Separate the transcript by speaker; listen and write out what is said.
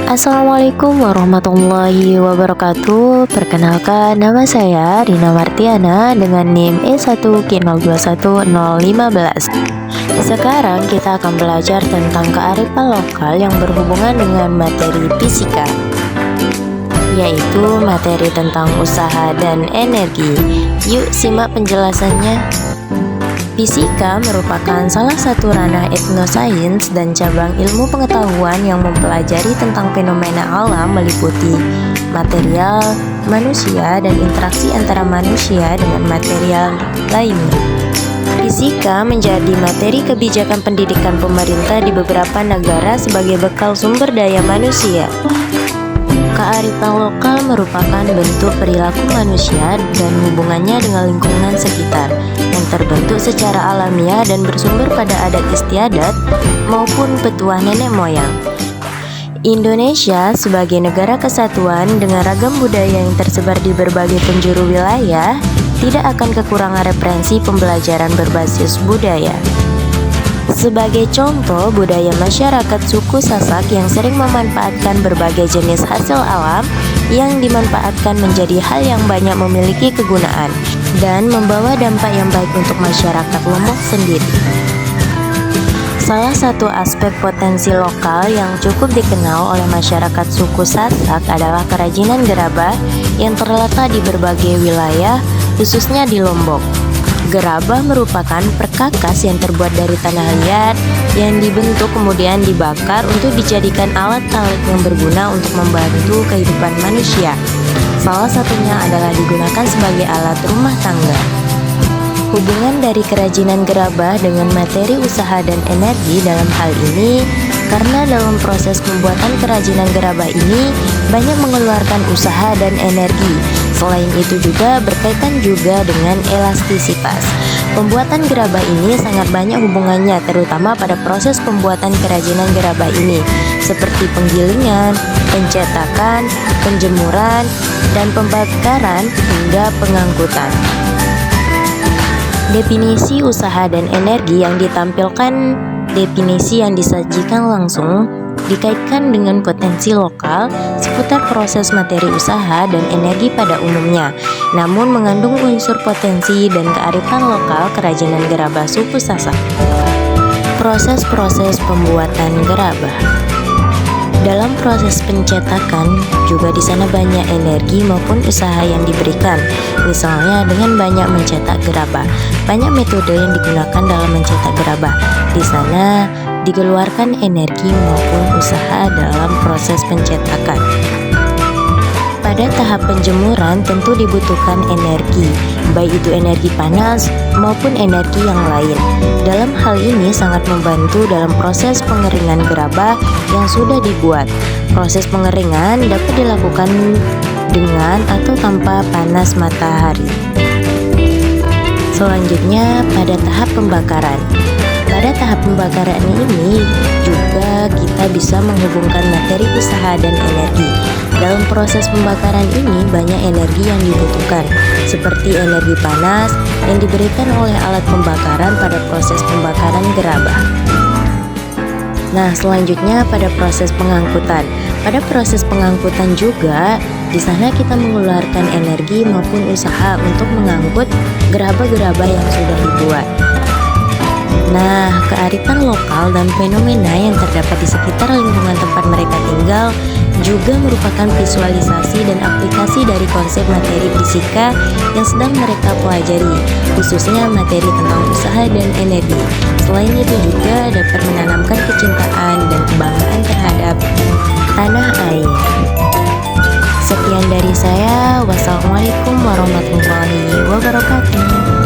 Speaker 1: Assalamualaikum warahmatullahi wabarakatuh. Perkenalkan, nama saya Rina Martiana dengan NIM E1K021015. Sekarang kita akan belajar tentang kearifan lokal yang berhubungan dengan materi fisika, yaitu materi tentang usaha dan energi. Yuk simak penjelasannya. Fisika merupakan salah satu ranah etnosains dan cabang ilmu pengetahuan yang mempelajari tentang fenomena alam meliputi material, manusia, dan interaksi antara manusia dengan material lainnya. Fisika menjadi materi kebijakan pendidikan pemerintah di beberapa negara sebagai bekal sumber daya manusia. Kearifan lokal merupakan bentuk perilaku manusia dan hubungannya dengan lingkungan sekitar yang terbentuk secara alamiah dan bersumber pada adat istiadat maupun petuah nenek moyang. Indonesia sebagai negara kesatuan dengan ragam budaya yang tersebar di berbagai penjuru wilayah tidak akan kekurangan referensi pembelajaran berbasis budaya. Sebagai contoh, budaya masyarakat suku Sasak yang sering memanfaatkan berbagai jenis hasil alam yang dimanfaatkan menjadi hal yang banyak memiliki kegunaan dan membawa dampak yang baik untuk masyarakat Lombok sendiri. Salah satu aspek potensi lokal yang cukup dikenal oleh masyarakat suku Sasak adalah kerajinan gerabah yang terletak di berbagai wilayah, khususnya di Lombok. Gerabah merupakan perkakas yang terbuat dari tanah liat yang dibentuk kemudian dibakar untuk dijadikan alat-alat yang berguna untuk membantu kehidupan manusia. Salah satunya adalah digunakan sebagai alat rumah tangga. Hubungan dari kerajinan gerabah dengan materi usaha dan energi dalam hal ini karena dalam proses pembuatan kerajinan gerabah ini banyak mengeluarkan usaha dan energi. Selain itu juga berkaitan juga dengan elastisitas. Pembuatan gerabah ini sangat banyak hubungannya terutama pada proses pembuatan kerajinan gerabah ini seperti penggilingan, pencetakan, penjemuran, dan pembakaran hingga pengangkutan. Definisi usaha dan energi yang ditampilkan definisi yang disajikan langsung dikaitkan dengan potensi lokal seputar proses materi usaha dan energi pada umumnya, namun mengandung unsur potensi dan kearifan lokal kerajinan gerabah suku Sasak. Proses-proses pembuatan gerabah. Dalam proses pencetakan juga di sana banyak energi maupun usaha yang diberikan. Misalnya dengan banyak mencetak gerabah, banyak metode yang digunakan dalam mencetak gerabah. Di sana dikeluarkan energi maupun usaha dalam proses pencetakan. Pada tahap penjemuran tentu dibutuhkan energi, baik itu energi panas maupun energi yang lain. Dalam hal ini sangat membantu dalam proses pengeringan gerabah yang sudah dibuat. Proses pengeringan dapat dilakukan dengan atau tanpa panas matahari. Selanjutnya pada tahap pembakaran. Pada tahap pembakaran ini juga kita bisa menghubungkan materi usaha dan energi. Dalam proses pembakaran ini banyak energi yang dibutuhkan, seperti energi panas yang diberikan oleh alat pembakaran pada proses pembakaran gerabah. Nah, selanjutnya pada proses pengangkutan. Pada proses pengangkutan juga di sana kita mengeluarkan energi maupun usaha untuk mengangkut gerabah-gerabah yang sudah dibuat. Nah, kearifan lokal dan fenomena yang terdapat di sekitar lingkungan tempat mereka tinggal juga merupakan visualisasi dan aplikasi dari konsep materi fisika yang sedang mereka pelajari, khususnya materi tentang usaha dan energi. Selain itu juga dapat menanamkan kecintaan dan kebanggaan terhadap tanah air. Sekian dari saya. Wassalamualaikum warahmatullahi wabarakatuh.